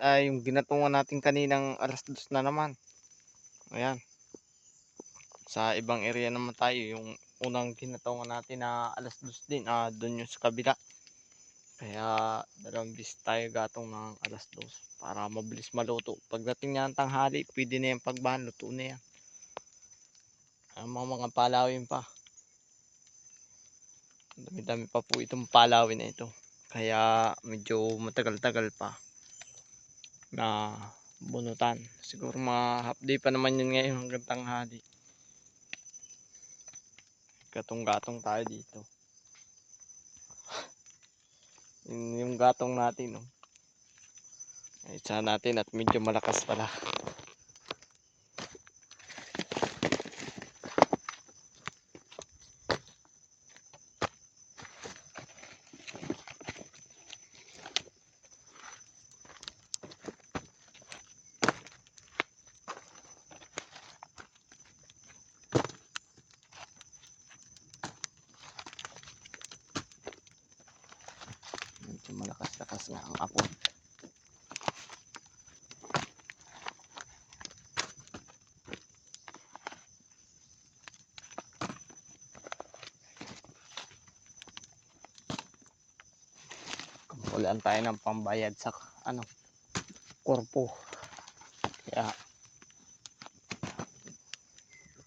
ay yung ginatungan natin kaninang 2:00 na naman. Ayan. Sa ibang area naman tayo, yung unang ginatungan natin na 2:00 din, doon yung sa kabila. Kaya 2 beses tayo gatong ng 2:00 para mabilis maluto. Pagdating niya ng tanghali, pwede na yung pagbahan, luto na yan. Ang mga palawin pa. Dami-dami pa po itong palawin na ito. Kaya medyo matagal-tagal pa na bunutan. Siguro mga half day pa naman yun ngayon hanggang tanghali. Gatong-gatong tayo dito. Yung gatong natin, no. Isa natin at medyo malakas pala. Medyo malakas-lakas nga ang apoy. Kulaan tayo ng pambayad sa korpo. Kaya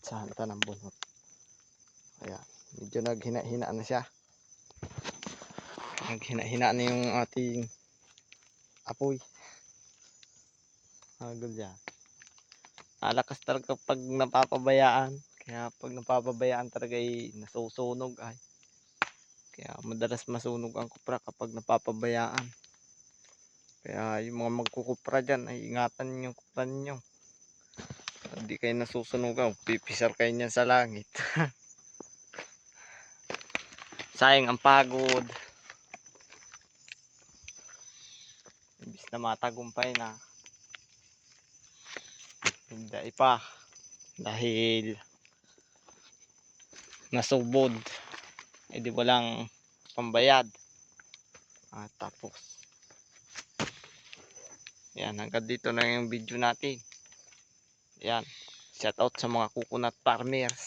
saan ta ng bunot. Kaya medyo naghina-hina na siya. Naghina-hina na yung ating apoy. Hagod yan. Alakas talaga pag napapabayaan. Kaya pag napapabayaan talaga ay nasusunog ay. Kaya madalas masunog ang kupra kapag napapabayaan. Kaya yung mga magkukupra dyan ay ingatan yung kupra ninyo. Hindi kayo nasusunogan, pipisar kayo niyan sa langit. Sayang ang pagod. Imbis na matagumpay na, hindi pa. Dahil nasubod. Eh di walang pambayad. Tapos. Yan, hanggang dito na yung video natin. Yan. Shout out sa mga coconut farmers.